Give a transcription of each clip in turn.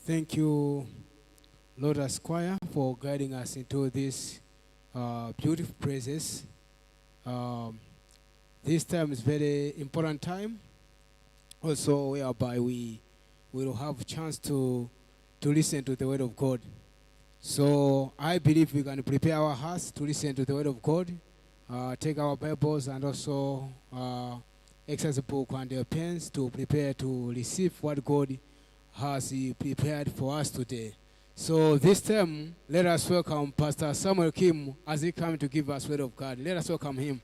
Thank you, Lord Esquire, for guiding us into this beautiful praises. This time is very important time. Also, whereby we will have a chance to listen to the word of God. So I believe we can prepare our hearts to listen to the word of God. Take our Bibles and also exercise book and their pens to prepare to receive what God has prepared for us today. So this time, let us welcome Pastor Samuel Kim as he comes to give us word of God. Let us welcome him.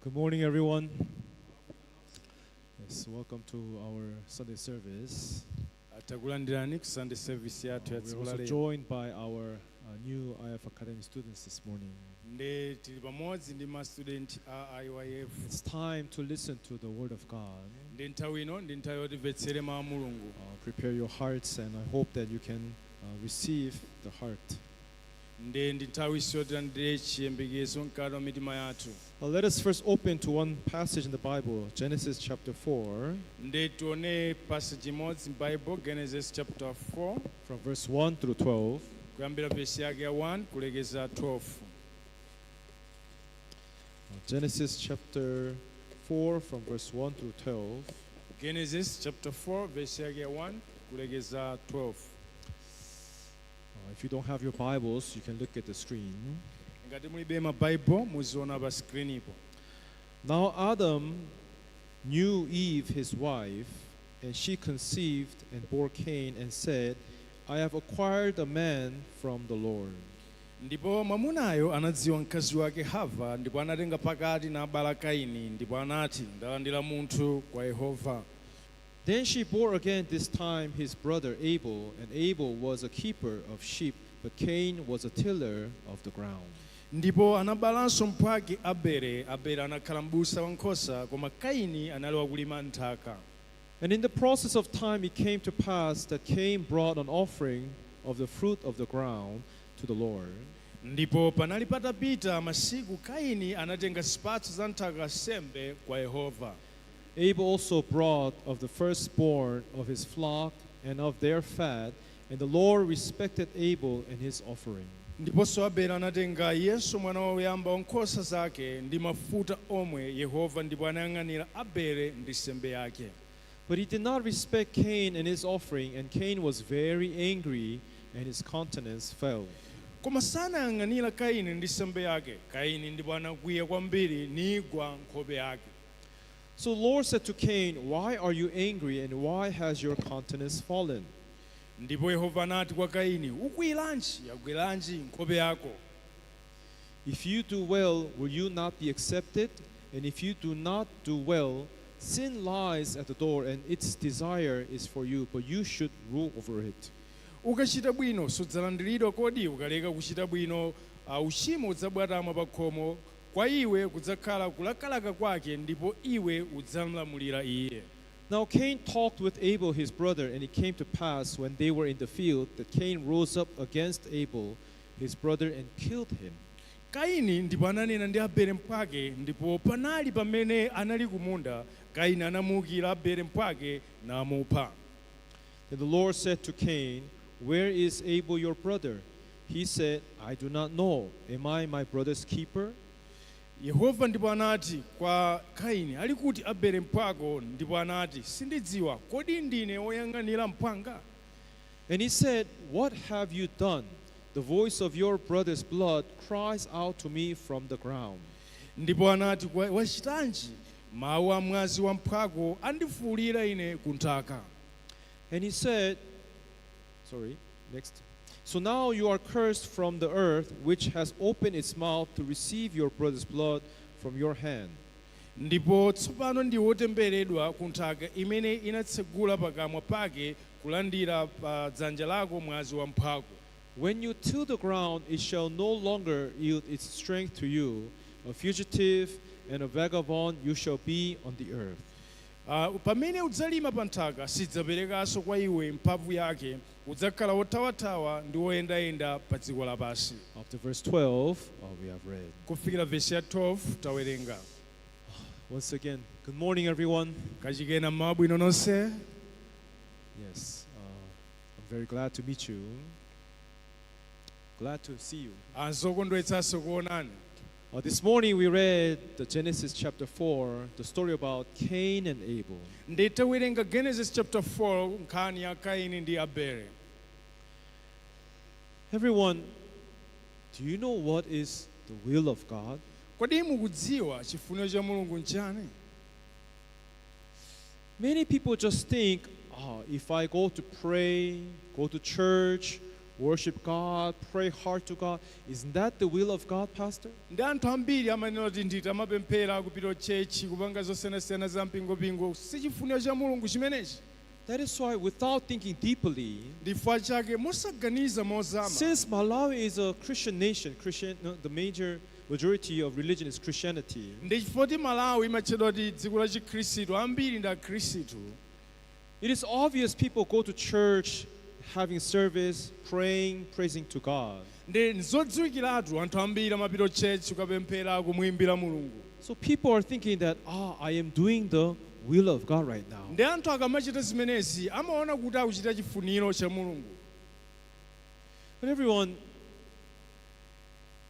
Good morning, everyone. Yes, welcome to our Sunday service. We're also joined by our new IF Academy students this morning. It's time to listen to the Word of God. Prepare your hearts, and I hope that you can receive the heart. Let us first open to one passage in the Bible, Genesis chapter 4. Genesis chapter 4. From verse 1 through 12. Genesis chapter 4 from verse 1 through 12. Genesis chapter 4 verse 1 kulegeza 12. If you don't have your Bibles, you can look at the screen. Now Adam knew Eve his wife, and she conceived and bore Cain and said, I have acquired a man from the Lord. Ndipo mwamunayo anadziwa mkazi wake Hava, ndipo anatenga pakati na abala Kaini, ndipo anati ndalandira munthu kwa Yehova. Then she bore again this time his brother Abel, and Abel was a keeper of sheep, but Cain was a tiller of the ground. Ndipo anabalanso mpwake Abele, Abele anakhala m'busa wa nkhosa, koma Kaini anali wakulima nthaka. And in the process of time it came to pass that Cain brought an offering of the fruit of the ground to the Lord. Ndipo panali patapita masiku Kaini anatenga zipatso za nthaka sembe kwa Yehova. Abel also brought of the firstborn of his flock and of their fat, and the Lord respected Abel and his offering. Ndiponso Abele anatenga Yesu mwana woyamba wa nkhosa zake ndi mafuta omwe Yehova, ndipo anayang'anira Abele ndi sembe yake. But he did not respect Cain and his offering, and Cain was very angry, and his countenance fell. Koma sanayang'anira Kaini ndi sembe yake. Kaini ndipo anakwiya kwambiri nigwa nkhope yake. So the Lord said to Cain, why are you angry, and why has your countenance fallen? Ndipo Yehova anati kwa Kaini, ukwiyiranji, yakwiyiranji nkhope yako. If you do well, will you not be accepted? And if you do not do well, sin lies at the door, and its desire is for you, but you should rule over it. Ukachita bwino sudzalandiridwa, kodi ukaleka kuchita bwino uchimo udzabwatamo pa khomo. Kwa iwe kudzakhala kulakalaka kwake, ndipo iwe udzamulamulira iye. Now Cain talked with Abel his brother, and it came to pass when they were in the field that Cain rose up against Abel his brother and killed him. Kaini ndipo ananena ndi Abele mpwake, ndipo panali pamene anali kumunda, Kaini anamuukira Abele mpwake namupha. Then the Lord said to Cain, where is Abel your brother? He said, I do not know. Am I my brother's keeper? Yehova ndipo anati kwa Kaini, ali kuti Abele mpwako? Ndipo anati, sindidziwa, kodi ndine woyang'anira mpwanga? And he said, what have you done? The voice of your brother's blood cries out to me from the ground. Ndipo anati, wachitanji? Mawu a mwazi wa mpwako andifuwulira ine kunthaka. And he said, so now you are cursed from the earth, which has opened its mouth to receive your brother's blood from your hand. Ndipo tsopano ndi wotembereredwa kunthaka imene inatsegula pakamwa pake kulandira pa dzanja lako mwazi wa mpwako. When you till the ground, it shall no longer yield its strength to you. A fugitive and a vagabond you shall be on the earth. Pamene udzalima pa nthaka sidzaperekanso kwa iwe mphamvu yake, udzakhala wothawathawa ndi woyendayenda pa dziko lapansi. Up to verse 12, we have read. Kufikira verse ya 12 tawerenga. Once again, good morning, everyone. kachikena mmawa bwino nonse. Yes, I'm very glad to meet you. Glad to see you. Nzokondwetsanso kuonani. This morning we read the Genesis chapter 4, the story about Cain and Abel. Nditawerenga Genesis chapter 4 nkhani ya Kaini ndi Abele. Everyone, do you know what is the will of God? Kodi mukudziwa chifuniro cha Mulungu nchani? Many people just think, if I go to pray, go to church, worship God, pray hard to God, isn't that the will of God, Pastor? Ndi anthu ambiri amanena kuti nditi amapemphera kupita chechi kupanga zosiyanasiyana za mpingo si chifuniro cha Mulungu chimenechi. That is why, without thinking deeply, Ndifukwa chake musaganiza mozama. since Malawi is a Christian nation, the majority of religion is Christianity. Ndi chifukwa kuti Malawi imatchedwa kuti dziko la Chikhristu, ambiri ndi Akhristu. It is obvious people go to church, having service, praying, praising to God. Ndi nzodziwikiratu anthu ambiri amapita chechi kukapemphera kumuimbira Mulungu. So people are thinking that, I am doing the will of God right now. Ndi anthu akamachita zimenezi amaona kuti akuchita chifuniro cha Mulungu. But everyone,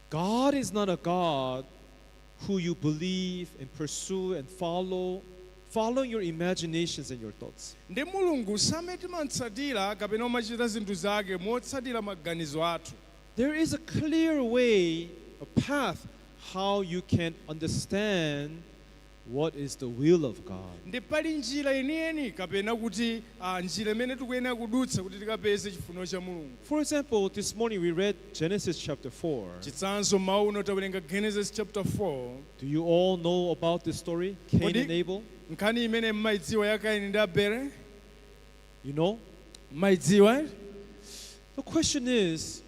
God is not a God who you believe and pursue and following your imaginations and your thoughts. Ndi Mulungu samene timatsatira kapena umachita zinthu zake motsatira maganizo athu. There is a clear way, a path, how you can understand what is the will of God. Ndi pali njira yeniyeni kapena kuti njira imene tikuyenera kudutsa kuti tikapeze chifuniro cha Mulungu. For example, this morning we read Genesis chapter 4. Chitsanzo mauno tawerenga Genesis chapter 4. Do you all know about this story, Cain and Abel? Nkhani imene mmaidziwa ya Kaini ndi Abele? You know? Mmaidziwa? The question is,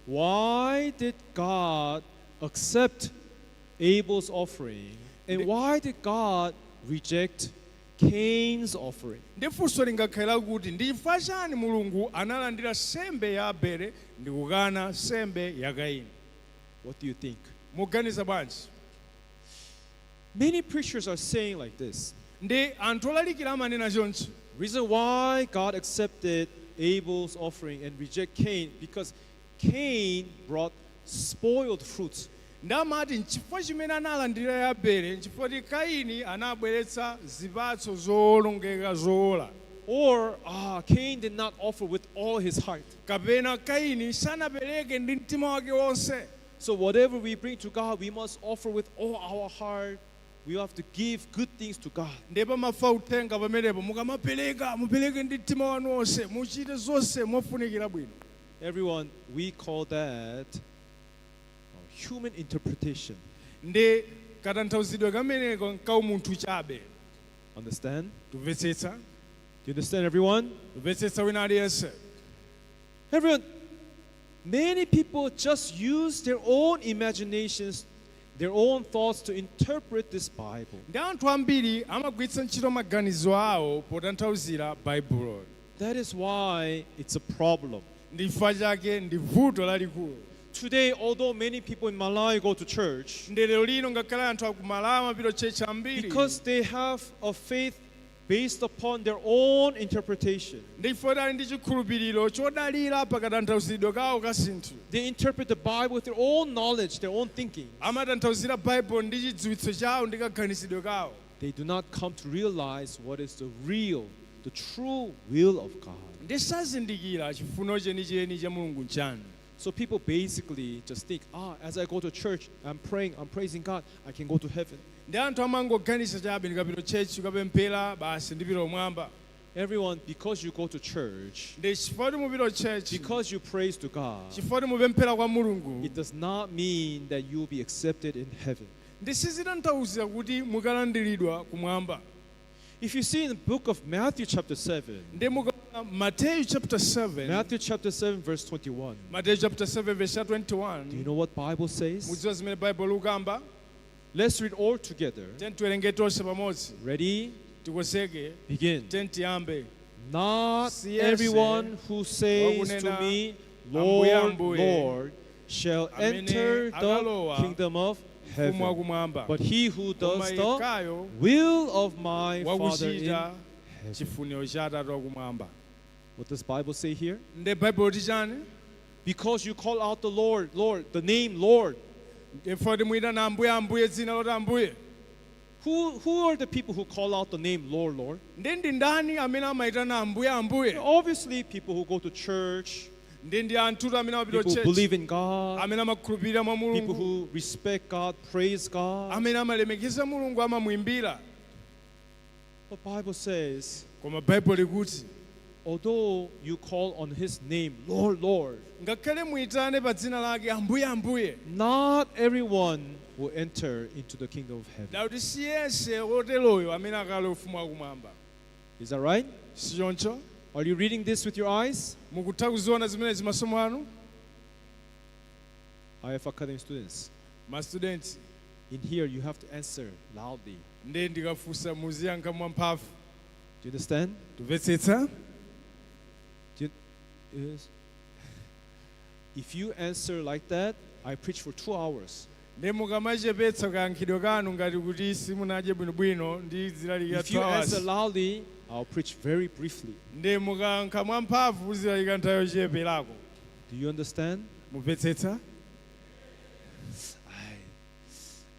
why did God accept Abel's offering? And why did God reject Cain's offering? Ndifunso lingakhala kuti ndi chifukwa chani Mulungu analandira sembe ya Abele ndi kukana sembe ya Kaini? What do you think? Muganiza bwanji? Many preachers are saying like this. Ndi anthu olalikira amanena chonchi. Reason why God accepted Abel's offering and reject Cain, because Cain brought spoiled fruits. Ndamati nchifukwa chimene analandira ya Abele nchifukwa kuti Kaini anabweretsa zipatso zowolongeka zowola. Or Cain did not offer with all his heart. Kapena Kaini sanapereke ndi mtima wake wonse. So whatever we bring to God, we must offer with all our heart. We have to give good things to God. Ndipo mafa uthenga pamenepo mukamapereka mupereke ndi mtima wanu wonse muchite zonse mofunikira bwino. Everyone, we call that human interpretation. Ndi katanthauzidwe kameneko nka umunthu chabe. Understand? Tumvetsetsa? Do you understand, everyone? Tumvetsetsa wina aliyense. Everyone, many people just use their own imaginations, their own thoughts to interpret this Bible. Ndi anthu ambiri amagwiritsa ntchito maganizo awo potanthauzira Baibulo. That is why it's a problem. Ndi chifukwa chake ndi vuto lalikulu. Today, although many people in Malawi go to church, Ndi lero lino ngakhale anthu aku Malawi amapita chechi ambiri. because they have a faith based upon their own interpretation. Ndi chifukwa ali ndi chikhulupiriro chodalira pakatanthauzidwe kawo ka zinthu. They interpret the Bible with their own knowledge, their own thinking. Amatanthauzira Bible ndi chidziwitso chawo ndi kaganizidwe kawo. They do not come to realize what is the real, the true will of God. Ndi sazindikira chifuniro chenicheni cha Mulungu nchani. So people basically just think, as I go to church, I'm praying, I'm praising God, I can go to heaven. Ndi anthu amangoganiza chabe ndikapita chechi kukapemphera basi ndipita kumwamba. Everyone, because you go to church, Ndi chifukwa kuti mupita chechi, because you praise to God, chifukwa kuti mupemphera kwa Mulungu, it does not mean that you will be accepted in heaven. ndi sizitanthauza kuti mukalandiridwa kumwamba. If you see in the book of Matthew chapter 7, Ndi mukaona Matthew chapter 7, Matthew chapter 7 verse 21, Matthew chapter 7 verse do you 21, know what Bible says? mudziwa zimene Bible likukamba? Let's read all together. Tiyeni tiwerenge tonse pamodzi. Ready? Tikonzeke. Begin. Tiyeni tiyambe. Not Siyese everyone who says to wakunena me, Ambuye, Lord, Ambuye, Lord, shall amene enter the akalowa kingdom of heaven. mfumu wakumwamba. But he who Koma does the yekhayo will of my Father in wakuchita heaven. chifuniro cha Atate wakumwamba. What does Bible say here? Nde Bible tichani? Because you call out the Lord, Lord, the name Lord. Ifoti mwitana Ambuye Ambuye dzina loti Ambuye. Who are the people who call out the name Lord, Lord? Ndi ndani amene amayitana Ambuye Ambuye? Obviously, people who go to church, Ndi anthu amene amapita people who church. believe in God, Amene amakhulupirira mwa people Mulungu. who respect God, praise God. Amene amalemekeza Mulungu amamuimbira. The Bible says, Koma Bible likuti although you call on His name, Lord, Lord, ngakhale muyitane pa dzina lake Ambuye Ambuye. not everyone will enter into the kingdom of heaven. Dauti siyese oteroyo amene akalowa ufumu wakumwamba. Is that right? Si choncho? Are you reading this with your eyes? Mukutha kuziona zimenezi masomo anu? IF Academy students, Ma students, in here you have to answer loudly. ndiye ndikafunsa muziyankha mwamphamvu. Do you understand? Tumvetsetsa? Yes. If you answer like that, I preach for 2 hours. Ndiye mukamachepetsa kayankhidwe kanu ngati kuti simunadye bwinobwino ndi zilalika If you 2 answer hours. loudly, I'll preach very briefly. Ndiye mukayankha mwamphamvu zilalika nthawi yocheperako. Do you understand? Mumvetsetsa?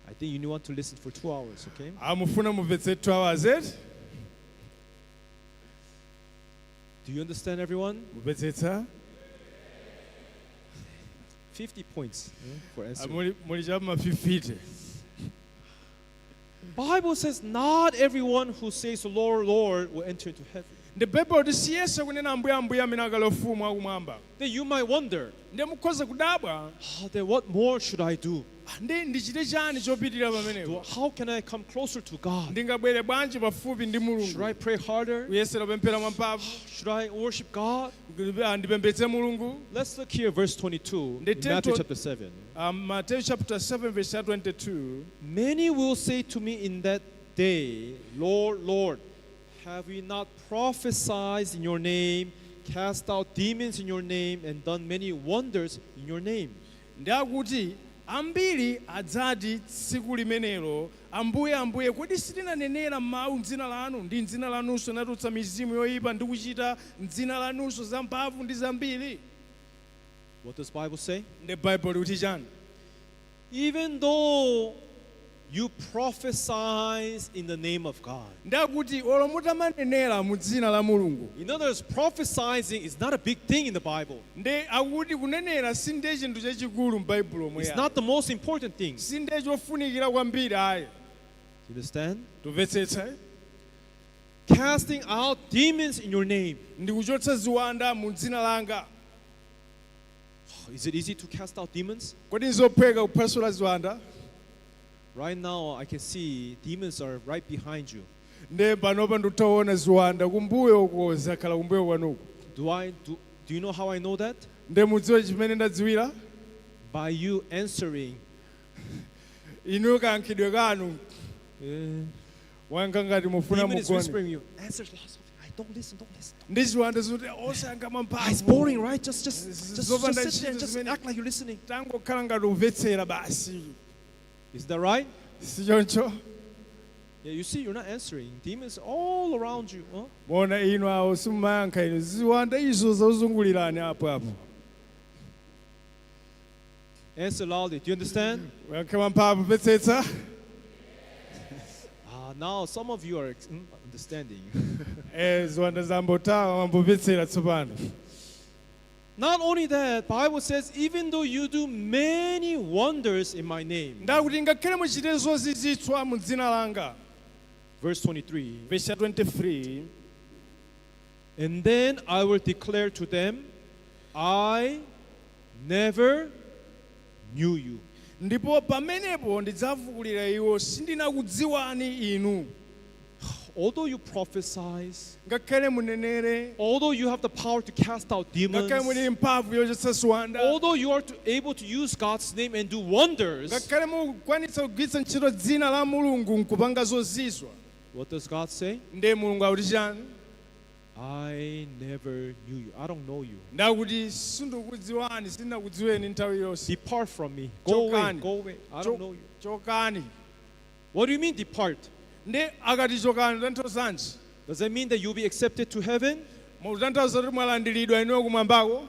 I think you want to listen for 2 hours, okay? Amufuna mumvetse 2 hours eti? Do you understand, everyone? Mumvetsetsa? 50 points for answer. Muli chapa 50. Bible says not everyone who says Lord, Lord will enter into heaven. Ndi Bible kuti siyese kunena Ambuye Ambuye amene akalowa ufumu wakumwamba. Then you might wonder, Ndiye mukhoza kudabwa. then what more should I do? Ndi ndichite chani chopitirira pamenepo? How can I come closer to God? Ndingabwere bwanji pafupi ndi Should I Mulungu? pray harder? Kuyesera kupemphera mwamphamvu? Should I worship God? Ndipembedze Mulungu? Let's look here, verse 22, The in Matthew temple- chapter 7. Matthew chapter 7 verse 22. Many will say to me in that day, Lord, Lord, have we not prophesied in your name, cast out demons in your name, and done many wonders in your name? Ndi akuti ambiri adzati tsiku limenelo, Ambuye Ambuye kodi sitinanenera mawu m'dzina lanu ndi m'dzina lanunso natulutsa mizimu yoyipa ndi kuchita m'dzina lanunso zamphamvu ndi zambiri? What does Bible say? Ndi Bible likuti chani? Even though you prophesy in the name of God. Ndakuti olo mutamanenera mu dzina la Mulungu. In other words, prophesying is not a big thing in the Bible. Ndi akuti kunenera si ndiye chinthu chachikulu m'Baibulo It's mweya. not the most important thing. Si ndiye chofunikira kwambiri ayi. You understand? Tumvetsetsa? Casting out demons in your name. Ndi kuchotsa ziwanda mu dzina langa. Is it easy to cast out demons? Kodi nzophweka kuphwasula ziwanda? Right now, I can see demons are right behind you. Ndi panopa ndikutaona ziwanda kumbuyo uko zakhala kumbuyo kwanuko. Do you know how I know that? Ndi mudziwa chimene ndadziwira? By you answering. Inu kayankhidwe kanu wanga ngati mufuna Demon is mugone. whispering you. Answer lots of. Don't listen. Ndi ziwanda zoti osayankha It's mwamphamvu. boring, right? Just Zopanda sit there and ntchito just zimene- act like you're listening. Tangokhala ngati umvetsera basi. Is that right? Si choncho? Yeah, you see, you're not answering. Demons all around you. Huh? Mona inu awo simumayankha inu. Ziwanda izo zauzungulirani apo apo. Answer loudly. Do you understand? Uyankhe mwamphamvu mvetsetsa. Now some of you are understanding. Ziwanda zambotawa mwambomvetsera tsopano. Not only that, Bible says, even though you do many wonders in my name. Ndakuti ngakhale muchite zozizwitsa mu dzina langa. Verse 23. Verse 23. And then I will declare to them, I never knew you. Ndipo pamenepo ndidzafukulira iwo sindinakudziwani inu. Although you prophesy, Ngakhale munenere. although you have the power to cast out demons, Ngakhale muli mphamvu yochotsa ziwanda. although you are able to use God's name and do wonders, Ngakhale mukwanitsa kugwiritsa ntchito dzina la Mulungu nkupanga zozizwa. what does God say? Ndiye Mulungu akuti chani? I never knew you. I don't know you. ndakuti sindikudziwani sindinakudziweni nthawi yonse. Depart from me. Go away. Chokani. Go away. I don't know you. Chokani. What do you mean depart? Ndi akati chokani tanthauza Does that mean that you'll be accepted to heaven? mutanthauza kuti mwalandiridwa inuyo kumwambako.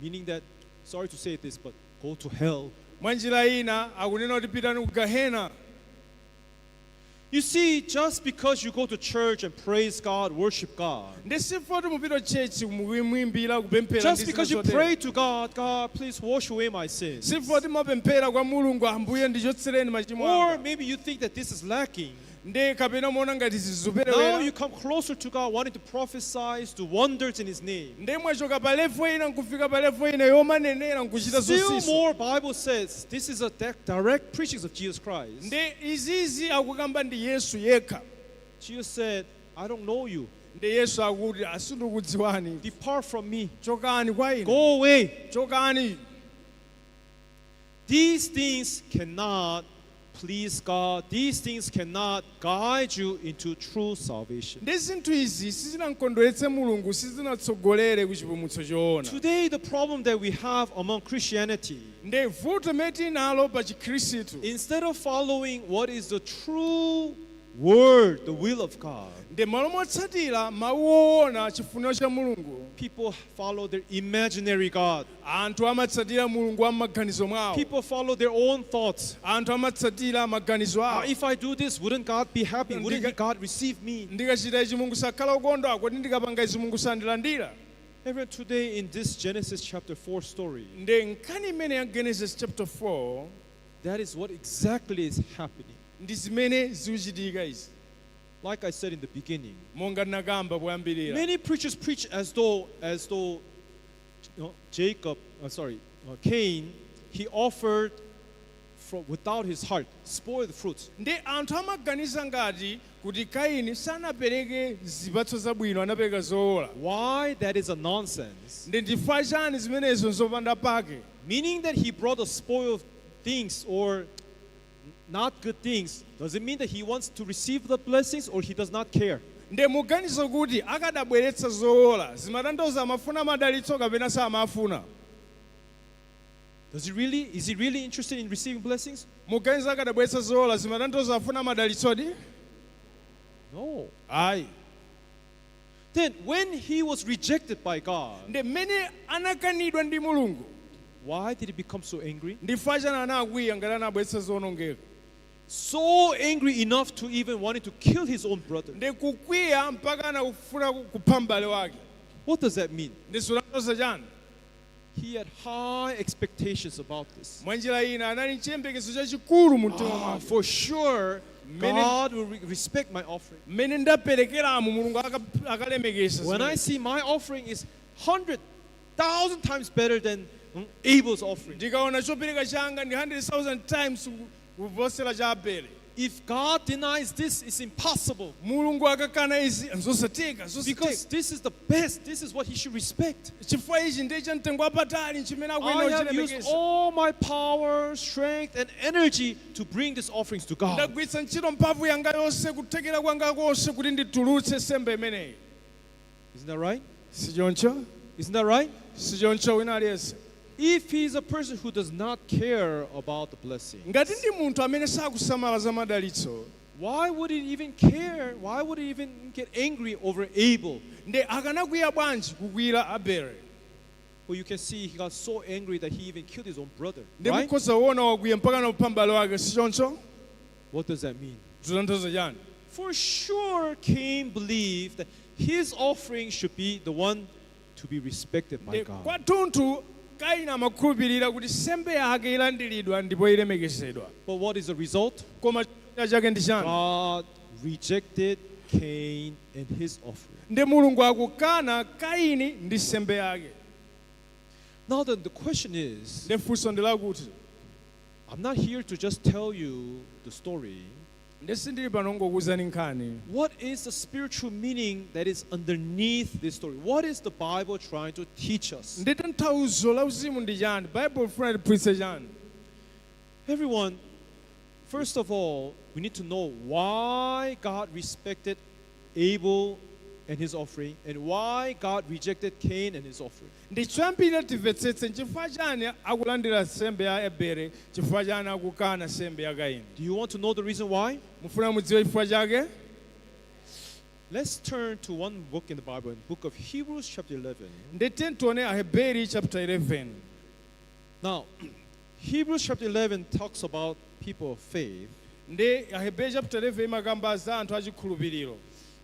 Meaning that, sorry to say this, but go to hell. Mwanjira ina akunena kuti pitani ku Gehena. You see, just because you go to church and praise God, worship God, ndisifoti mupita chechi mukimwimbira kupemphera just because you pray to God, God, please wash away my sins. sifoti mapemphera kwa mulungu ambuye ndichotsereni machimo Or anga. maybe you think that this is lacking. Ndi kapena muona ngati Now zizuperewera. you come closer to God, wanting to prophesy, do wonders in His name. Ndi mwachoka pa levo ina nkufika pa levo ina yomanenera nkuchita Still zonse. more, Bible says this is a direct preaching of Jesus Christ. Ndi izizi akukamba ndi Yesu yekha. Jesus said, I don't know you. Ndi Yesu akuti asindikudziwani. Depart from me. Chokani kwa ine. Go away. Chokani. These things cannot please God. These things cannot guide you into true salvation. Ndi zinthu izi sizinamkondweretse mulungu sizinatsogolere ku chipulumutso choona. Today, the problem that we have among Christianity, Ndi vuto meti nalo pa chikhristu. instead of following what is the true word, the will of God, Ndi malo motsatira mawu owona chifuniro cha mulungu. people follow their imaginary God. Anthu amatsatira mulungu wa maganizo mwawo. People follow their own thoughts. Anthu amatsatira maganizo awo. If I do this, wouldn't God be happy? Wouldn't God receive me? Ndikachita ichi mulungu sakhala ukondwa kodi ndikapanga izi mulungu sandilandira. Even today in this Genesis chapter 4 story, Ndi nkhani imene ya Genesis chapter 4 that is what exactly is happening. ndi zimene zikuchitika izi. Like I said in the beginning, Monga ndinakamba poyambirira. many preachers preach as though Cain, he offered without his heart, spoiled the fruits. Ndi anthu amaganiza ngati kuti Kaini sanapereke zipatso zabwino anapereka zowola. Why? That is a nonsense. Ndi chifukwa chani zimenezo nzopanda pake. Meaning that he brought a spoiled things or not good things. Does it mean that he wants to receive the blessings or he does not care? Ndi muganizo kuti akadabweretsa zowola zimatanthauza amafuna madalitso kapena samafuna. Is he really interested in receiving blessings? Muganizo akadabweretsa zowola zimatanthauza afuna madalitsodi? No. Ayi. Then when he was rejected by God, Ndi mmene anakanidwa ndi mulungu. why did he become so angry? Ndi chifukwa chani anakwiya ngati anabweretsa zowonongeka. So angry enough to even wanting to kill his own brother. Ndi kukwiya mpaka anakufuna kupha m'bale wake. What does that mean? Ndi zitanthauza chani? He had high expectations about this. Mwanjira ina anali chiyembekezo chachikulu mu mtima mwake. For sure, Many- God will respect my offering. Mmene ndaperekeramo mulungu akalemekeza. When I zimene. see my offering is 100,000 times better than Abel's offering. Ndikaona chopereka changa ndi 100,000 times kuposera cha Abele. If God denies this, it's impossible. Mulungu akakana izi zosatheka Because this is the best. This is what he should respect. chifukwa ichi ndiye cha mtengo wapatali chimene I akuyenera have used kuchilemekeza. all my power, strength, and energy to bring these offerings to God. Ndagwiritsa ntchito mphamvu yanga yonse kuthekera kwanga konse kuti nditulutse sembe imeneyi. Isn't that right? Sichoncho? Isn't that right? Sichoncho wina aliyense. If he's a person who does not care about the blessing, Ngati ndi munthu amene sakusamala za madalitso, why would he even care? Why would he even get angry over Abel? ndi akanakwiya bwanji kukwiyira Abele? Well, you can see he got so angry that he even killed his own brother. Ndi Right? mukhoza kuona wakwiya mpaka anapha m'bale wake. Sichoncho? What does that mean? Zitanthauza chani? For sure, Cain believed that his offering should be the one to be respected by Ndi God. kwathunthu Kaini amakhulupirira kuti sembe yake ilandiridwa ndipo ilemekezedwa. But what is the result? Koma cholinga chake ndi chani? God rejected Cain and his offering. Ndi mulungu akukana Kaini ndi sembe yake. Now then, the question is, Ndi funso ndi lakuti, I'm not here to just tell you the story. ndi sindili pano ngokuwuzani nkhani. What is the spiritual meaning that is underneath this story? What is the Bible trying to teach us? Ndi tanthauzo la uzimu ndi chani? Bible ifuna liphunzitse chani? Everyone, first of all, we need to know why God respected Abel and his offering, and why God rejected Cain and his offering. ndi choyambirira timvetsetse chifukwa chani akulandira nsembe ya Abele chifukwa chani akukana nsembe ya Kaini. Do you want to know the reason why? Mufuna mudziwe chifukwa chake? Let's turn to one book in the Bible, in the book of Hebrews chapter 11. Nditeni tione Aheberi chapter 11. Now, Hebrews chapter 11 talks about people of faith. Ndi Aheberi chapter 11 imakamba za anthu achikhulupiriro.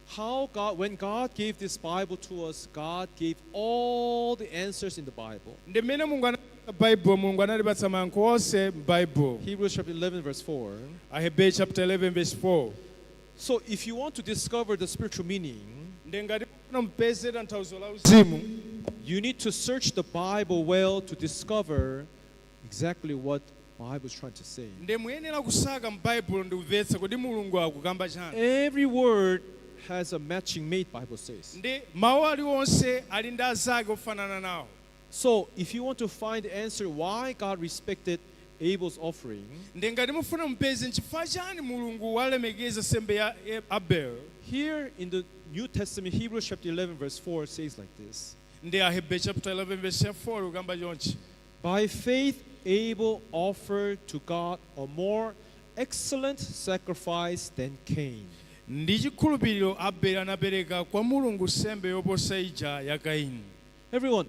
How God, when God gave this Bible to us, God gave all the answers in the Bible. Ndi mmene Mulungu analipatsa Bible, Mulungu analipatsa mayankho onse m'Bible. Hebrews chapter 11 verse 4. Aheberi chapter 11 verse 4. So if you want to discover the spiritual meaning, Ndi ngati mufuna mupeze tanthauzo la uzimu, you need to search the Bible well to discover exactly what the Bible is trying to say. ndi muyenera kusaka m'Bible ndi kumvetsa kuti Mulungu akukamba chani. Every word has a matching mate, Bible says. Ndi mawu aliwonse ali ndi azake ofanana nawo. So if you want to find the answer why God respected Abel's offering, Ndi ngati mufuna mupeze nchifukwa chani Mulungu walemekeza nsembe ya Abel, here in the New Testament, Hebrews chapter 11 verse 4 says like this. ndi Aheberi chapter 11 verse 4 kukamba chonchi. By faith Abel offered to God a more excellent sacrifice than Cain. Ndi chikhulupiriro Abeli anapereka kwa Mulungu nsembe yoposa ija ya Kaini. Everyone,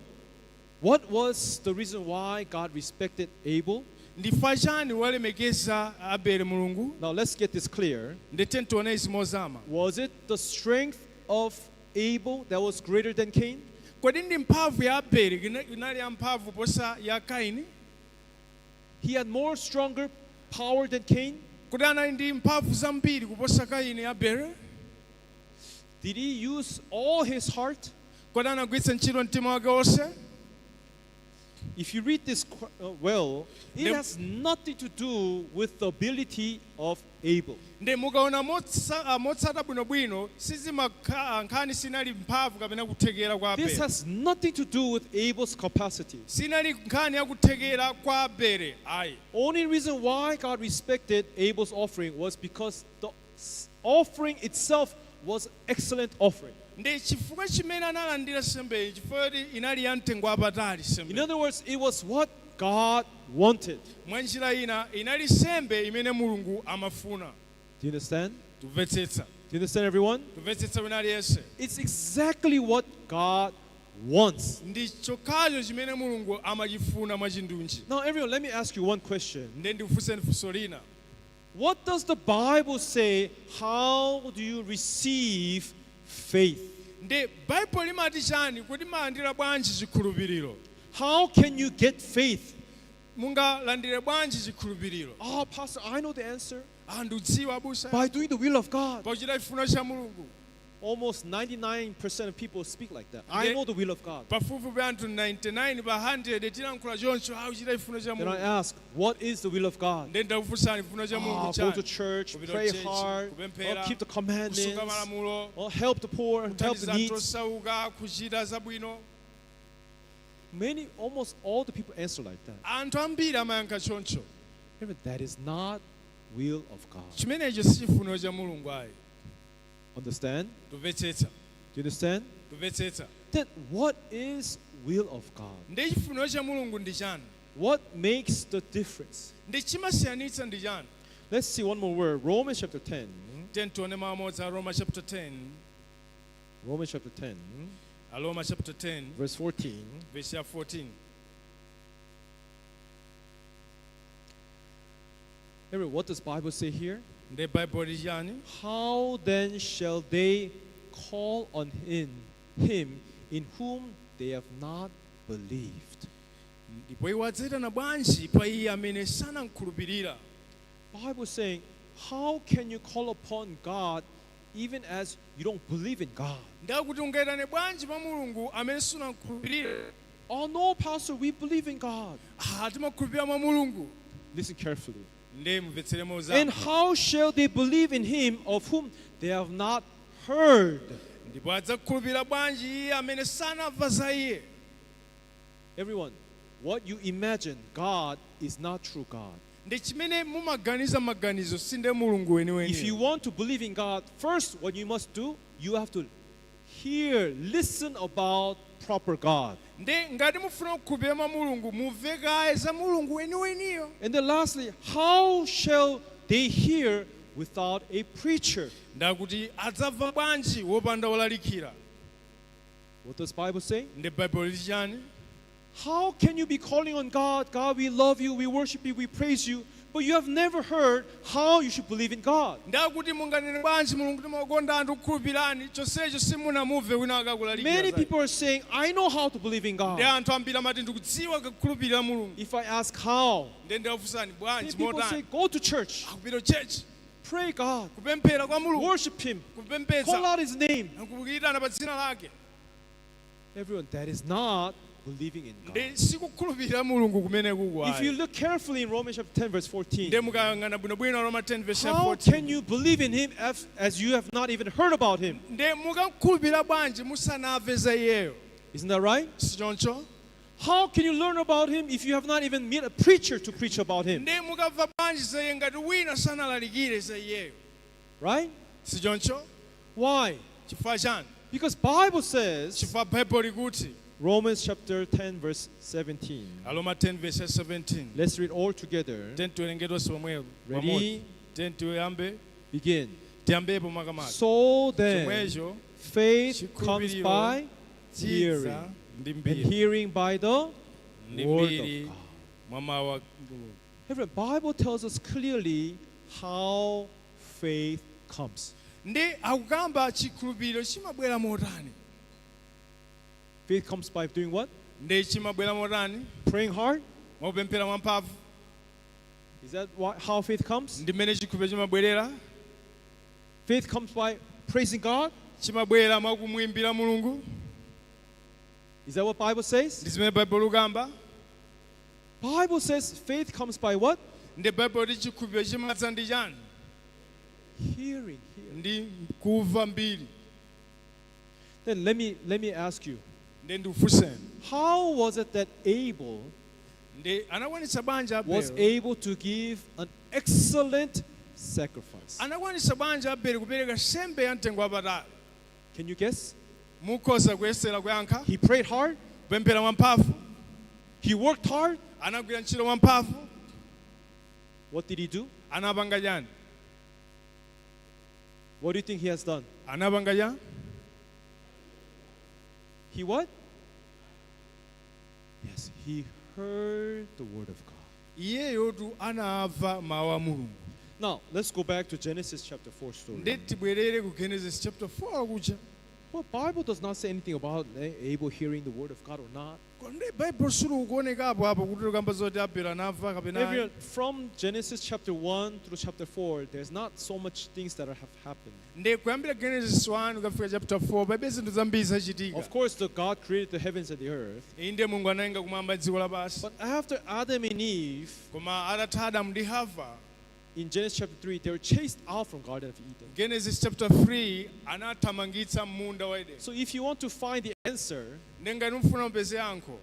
what was the reason why God respected Abel? Ndi chifukwa chani walemekeza Abeli Mulungu? Now let's get this clear. Nditeni tione izi mozama. Was it the strength of Abel that was greater than Cain? Kodi ndi mphamvu ya Abeli inali yamphamvu posa ya Kaini? He had more stronger power than Cain? Kodi anali ndi mphamvu zambiri kuposa Kaini Abeli? Did he use all his heart? Kodi anagwiritsa ntchito mtima wake wonse? If you read this well, it Dem- has nothing to do with the ability of Abel. Ndi mukaona motsata bwinobwino nkhani sinali mphamvu kapena kuthekera kwa This Abeli. has nothing to do with Abel's capacity. Sinali nkhani ya kuthekera kwa Abeli ayi. Only reason why God respected Abel's offering was because the offering itself was excellent offering. Ndi chifukwa chimene analandira nsembeyi chifukwa inali ya mtengo wapatali In nsembe. other words, it was what God wanted. Mwa njira ina inali nsembe imene Mulungu amafuna. Do you understand? Tumvetsetsa. Do you understand, everyone? Tumvetsetsa wina aliyense. It's exactly what God wants. Ndi chokhacho chimene Mulungu amachifuna mwachindunji. Now, everyone, let me ask you one question. Ndi ndikufunseni funso lina. What does the Bible say? How do you receive faith? Ndi Bible limati chani kuti malandira bwanji chikhulupiriro? How can you get faith? Mungalandire bwanji chikhulupiriro? Oh, Pastor, I know the answer. Andudziwa abusa. By doing the will of God. Pochita chifuniro cha Mulungu. Almost 99% of people speak like that. I know the will of God. Pafupifupi anthu 99 pa 100 tilankhula choncho akuchita chifuniro cha Then I Mulungu. ask, what is the will of God? Ndi ndakufunsani chifuniro cha Mulungu Go to chani? church, Kupita pray church, hard, kupemphera, keep the commandments, kusunga malamulo, help the poor, help the kuthandiza anthu needy. osauka, kuchita zabwino. Almost all the people answer like that. Anthu ambiri amayankha choncho. Remember, that is not will of God. Chimenecho si chifuniro cha Mulungu ayi. Understand? Tumvetsetsa. Do you understand? Tumvetsetsa. Then what is will of God? Ndi chifuniro cha Mulungu ndi chani? What makes the difference? Ndi chimasiyanitsa ndi chani? Let's see one more word. Romans chapter 10. Tiyeni tione mawu amodzi a Roma chapter 10. Romans chapter 10, Roma chapter 10 verse 14. verse ya 14. Remember, what does Bible say here? Ndi Bible li chani? How then shall they call on him in whom they have not believed? Ndipo iwo adzayitana bwanji pa iye amene sanamkhulupirira? Bible is saying, how can you call upon God even as you don't believe in God? Ndakuti ungayitane bwanji pa Mulungu amene sunamkhulupirira? Oh no, Pastor, we believe in God. Timakhulupirira mwa Mulungu. Listen carefully. Ndi mvetseremo And zawo. how shall they believe in him of whom they have not heard? Ndipo adzakhulupirira bwanji iye amene sanamva za iye? Everyone, what you imagine God is not true God. Ndi chimene mumaganiza maganizo sinde Mulungu If you weniweni. want to believe in God, first what you must do, you have to hear, listen about proper God. nde ngati mufuna kukhulupirira mwa mulungu mumve kaye za mulungu weniweniyo. And then lastly, how shall they hear without a preacher? Ndakuti adzamva bwanji wopanda wolalikira. What does Bible say? Nde Bible liti chani? How can you be calling on God? God, we love you, we worship you, we praise you, but you have never heard how you should believe in God. Ndakuti munganene bwanji mulungu timakonda anthu kukhulupirani chonsecho simunamuve wina akakulalikira. Many people are saying, I know how to believe in God. Nde anthu ambiri amati ndikudziwa kukhulupirira mulungu. If I ask how, Nde ndafunsani bwanji people say, motani. go to church, Akupita church, pray God, kupemphera kwa mulungu, worship Him, kupembedza, call out His name. nkukuyitana pa dzina lake. Everyone, that is not believing in God. Nde sikukhulupirira mulungu kumene If you kukwayi. look carefully in Romans chapter 10, verse 14, Nde mukayang'ana bwinobwino Roma 10 verse how 14. can you believe in Him as you have not even heard about Him? Nde mukakhulupirira bwanji musanamve za iyeyo. Isn't that right? Sichoncho? How can you learn about Him if you have not even met a preacher to preach about Him? Nde mukamva bwanji za iye ngati wina sanalalikire za iyeyo. Right? Sichoncho? Why? Chifukwa chani? Because Bible says, Chifukwa Bible likuti Romans chapter 10, verse 17. Roma 10 verse 17. Let's read all together. Tiyeni tiwerenge tonse pomwepo. Ready? Tiyeni tiyambe. Begin. Tiyambepo makamaka. So then, Chomwecho faith comes chikhulupiriro by chidza hearing, ndi and mbiri. hearing by the Ndi word mbiri of God. mwa mawu a Mulungu. Every Bible tells us clearly how faith comes. Ndi akukamba chikhulupiriro chimabwera motani. Faith comes by doing what? Ndi chimabwera motani. Praying hard? Mwapemphera mwamphamvu. Is that how faith comes? Ndi mmene chikhulupiriro chimabwerera. Faith comes by praising God? Chimabwera mwakumuimbira Mulungu. Is that what Bible says? Ndi zimene Bible likamba. Bible says faith comes by what? Ndi Bible liti chikhulupiriro chimadza ndi chani? Hearing. Ndi kumva mbiri. Then let me ask you, Ndi ndikufunseni. how was it that Abel Ndi anakwanitsa bwanji was Abele. able to give an excellent sacrifice? Anakwanitsa bwanji Abele kupereka nsembe ya mtengo wapatali. Can you guess? Mukhoza kuyesera kuyankha. He prayed hard. Kupemphera mwamphamvu. He worked hard. Anagwira ntchito mwamphamvu. What did he do? Anapanga chani? What do you think he has done? Anapanga chani? He what? Yes, he heard the word of God. Iyeyotu anamva mawu a Mulungu. Now, let's go back to Genesis chapter 4 story. Ndi tibwerere ku Genesis chapter 4 kuja. Well, Bible does not say anything about Abel hearing the word of God or not. Ndi Bible sulu kuonekapo apo kuti kamba zoti Abele anamva kapena. Everyone, from Genesis chapter 1 through chapter 4, there's not so much things that have happened. Ndi kuyambira Genesis 1 kufika chapter 4 palibe zinthu zambiri zachitika. Of course, God created the heavens and the earth. Inde Mulungu analenga kumwamba dziko lapansi. But after Adam and Eve, Koma atatha Adamu ndi Hava, in Genesis chapter 3, they were chased out from Garden of Eden. Genesis chapter 3 anathamangitsa munda wa Edeni. So if you want to find the answer, Ngati mufuna mpeze yankho.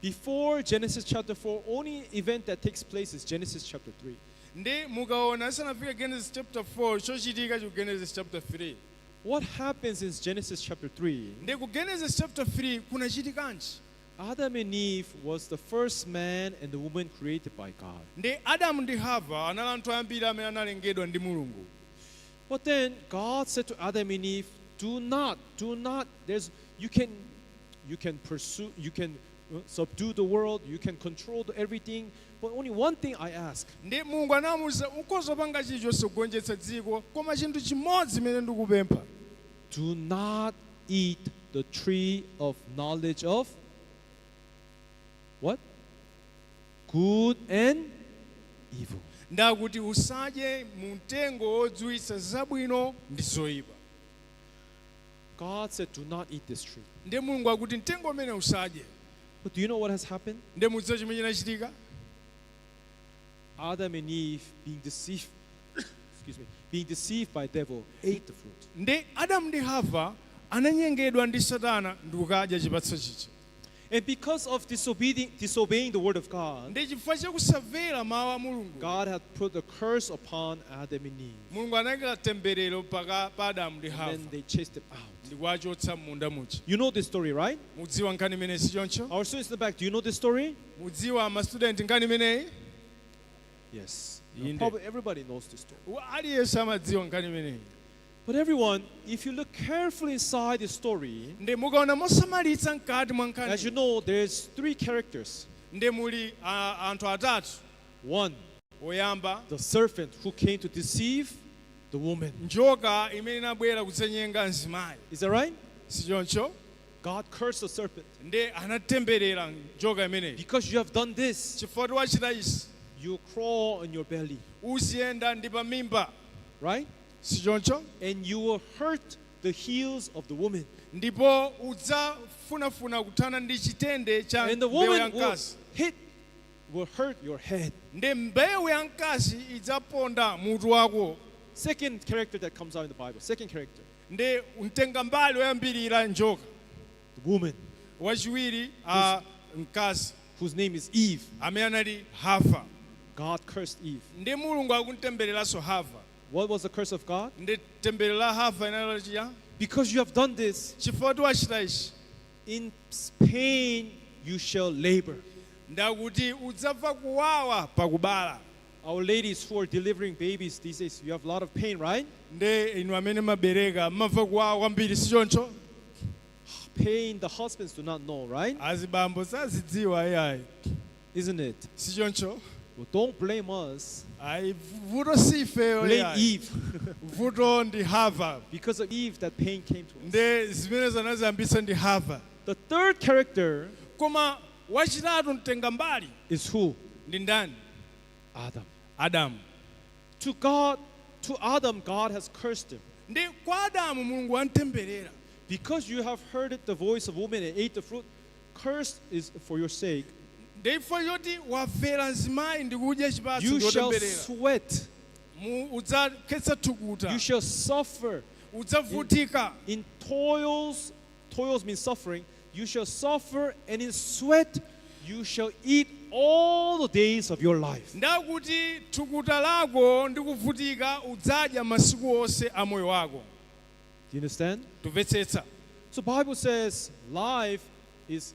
before Genesis chapter 4, only event that takes place is Genesis chapter 3. Ndi mukaona asanafika Genesis chapter 4 chochitika ku Genesis chapter 3. What happens in Genesis chapter 3? Ndi ku Genesis chapter 3 kunachitikanji? Adam and Eve was the first man and the woman created by God. Ndi Adamu ndi Hava anali anthu ambiri amene analengedwa ndi Mulungu. But then God said to Adam and Eve, do not, you can pursue, you can subdue the world, you can control everything, but only one thing I ask. Ndi Mulungu anamuwuza ukhoza panga chilichonse kugonjetsa dziko, koma chinthu chimodzi chimene ndikupempha. Do not eat the tree of knowledge of what? Good and evil. Ndakuti usadye mtengo wodziwitsa zabwino ndi zoyipa. God said, do not eat this tree. Ndi Mulungu akuti mtengo umene usadye. But do you know what has happened? Ndi mudziwa chimene chinachitika? Adam and Eve being deceived by devil, ate the fruit. Ndi Adamu ndi Hava ananyengedwa ndi Satana ndi kukadya chipatso chichi. And because of disobeying the word of God, ndi chifukwa chakusamvera mawu a mulungu God had put a curse upon Adam and Eve. mulungu anayika temberero pa adamu ndi And hava then they chased them out. ndi kuwachotsa m'munda muja. You know this story, right? mudziwa nkhani imeneyi si choncho? Our students in the back, do you know this story? mudziwa mastudenti nkhani imeneyi? Yes. Inde. Probably everybody knows this story. aliyense amadziwa nkhani imeneyi. But everyone, if you look carefully inside the story, ndi mukaona mosamalitsa mkati mwa as you nkhani know, there's three characters. ndi muli anthu atatu. One, woyamba the serpent who came to deceive the woman. njoka imene inabwera kudzenyenga mzimayi. Is that right? si choncho? God cursed the serpent. ndi anatemberera njoka imeneyi. Because you have done this, chifukwa wachita izi you crawl on your belly, uziyenda ndi pa mimba. right? si choncho? And you will hurt the heels of the woman. ndipo udzafunafuna kuthana ndi chitende cha And the mbewu ya woman will mkazi. hurt your head. ndi mbewu ya mkazi idzaponda mutu wako. Second character that comes out in the Bible. Second character, ndi mtenga mbali woyambirira njoka. the woman, wachiwiri mkazi whose name is Eve. amene anali hava. God cursed Eve. ndi mulungu akumtembereranso hava. What was the curse of God? ndi tembere la hava inali chiya? Because you have done this, chifukwa wachita ichi in pain you shall labor. ndakuti udzamva kuwawa pakubala. Our ladies who are delivering babies these days, you have a lot of pain, right? ndi inu amene mabereka mmamva kuwawa kwambiri si choncho? Pain the husbands do not know, right? azibambo sazidziwa iyayi. Isn't it? si choncho? Well, don't blame us. ayi vuto sifeyo Blame iyayi. Eve. vuto ndi hava. Because of Eve, that pain came to us. ndi zimene zanaziyambitsa ndi hava. The third character koma wachitatu mtenga mbali is who? ndi ndani? Adam. adamu. To Adam, God has cursed him. ndi kwa adamu mulungu antemberera. Because you have heard the voice of woman and ate the fruit, cursed is for your sake. ndi chifukwa choti wamvera mzimayi ndi kudya chipatso You shall chotemberera. sweat. udzakhetsa thukuta. You shall suffer. udzavutika. In toils means suffering. You shall suffer, and in sweat you shall eat all the days of your life. ndakuti thukuta lako ndi kuvutika udzadya masiku onse a moyo wako. Do you understand? tumvetsetsa. So Bible says life is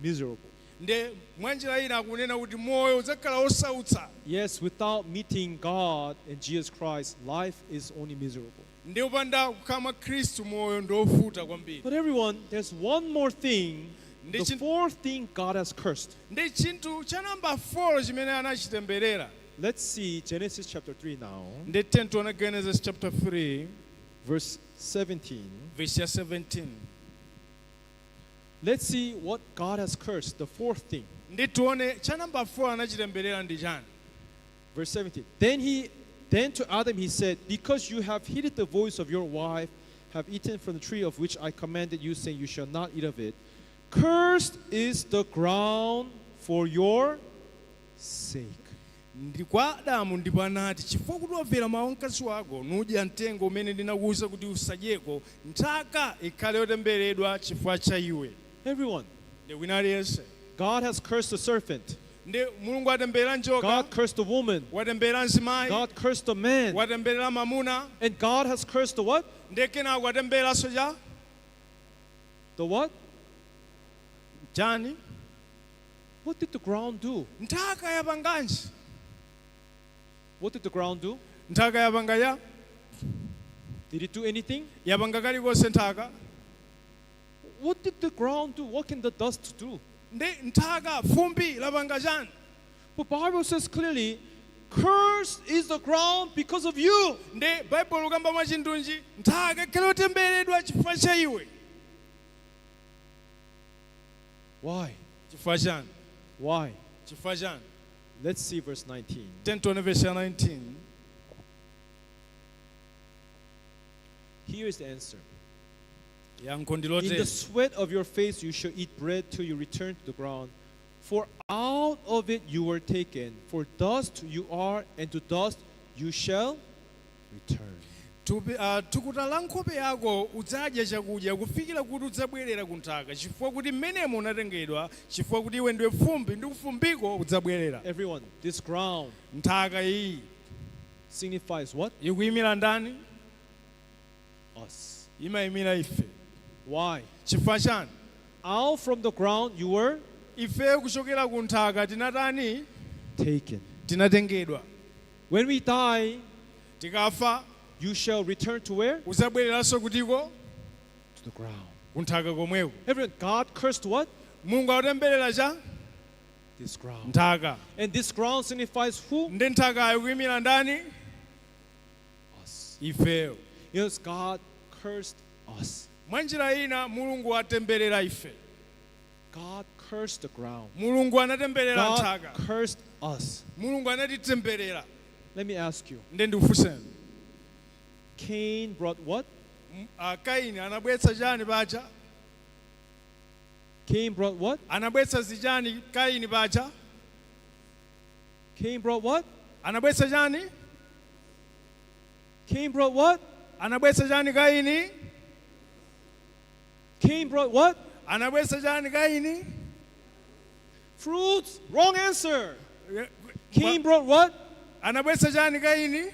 miserable. ndi mwanjira ina akunena kuti moyo udzakhala osautsa. Yes, without meeting God and Jesus Christ, life is only miserable. ndi upanda kukhala khristu moyo ndi ovuta kwambiri. But everyone, there's one more thing. The Ndi fourth thing God has cursed. ndi chinthu cha namba 4 chimene anachitemberera. Let's see Genesis chapter 3 now, ndi tiona Genesis chapter 3 verse 17. verse ya 17. Let's see what God has cursed, the fourth thing. ndi tione cha namba 4 anachitemberera ndi chani. Verse 17. Then to Adam he said, because you have heeded the voice of your wife, have eaten from the tree of which I commanded you, saying you shall not eat of it, cursed is the ground for your sake. ndi kwa adamu ndipo anati chifukwa kuti wamvera mawu a mkazi wako nudya mtengo umene ndinakuwuza kuti usadyeko nthaka ikhale yotembereredwa chifukwa cha iwe. Everyone, ndi wina aliyense. God has cursed the serpent. ndi mulungu atemberera njoka. God cursed the woman. watemberera mzimayi. God cursed the man. watemberera mamuna. And God has cursed the what? ndi kenako atembereranso cha The what? chani. What did the ground do? nthaka yapanganji. What did the ground do? nthaka yapanga ya Did it do anything? yapanga kalikonse nthaka. What did the ground do? What can the dust do? ndi nthaka fumbi lapanga chani. But Bible says clearly, cursed is the ground because of you. ndi baibulo likamba mwachindunji nthaka ikhale yotembereredwa chifukwa cha iwe. Why? chifukwa chani. Why? chifukwa chani. Let's see verse 19. tione verse ya 19. Here is the answer. yankho In the ndilote. sweat of your face you shall eat bread till you return to the ground. For out of it you were taken. For dust you are, and to dust you shall return. thukuta la nkhope yako udzadya chakudya kufikira kuti udzabwerera ku nthaka chifukwa kuti mmenemo unatengedwa chifukwa kuti iwe ndiwe fumbi ndi kufumbiko udzabwerera. Everyone, this ground Nthaka iyi signifies what? ikuyimira ndani? Us. Imayimira ife. Why? Chifukwa chani? Out from the ground you were Ife kuchokera ku nthaka tinatani? taken. Tinatengedwa. When we die, Tikafa you shall return to where? udzabwereranso kutiko? To the ground. Ku nthaka komweko. Everyone, God cursed what? Mulungu akutemberera cha? This ground. Nthaka. And this ground signifies who? Ndi nthaka ikuyimira ndani? Us. Ifeyo. Yes, God cursed us. Mwanjira ina Mulungu atemberera ife. God cursed the ground. Mulungu anatemberera God nthaka. cursed us. Mulungu anatitemberera. Let me ask you. Ndi ndifunseni. Cain brought what? Kaini anabwetsa chani pacha? Cain brought what? Anabwetsa zichani Kaini pacha? Cain brought what? Anabwetsa chani? Cain brought what? Anabwetsa chani Kaini? Cain brought what? Anabwetsa chani Kaini? Fruits. Wrong answer. Cain brought what? Anabwetsa chani Kaini?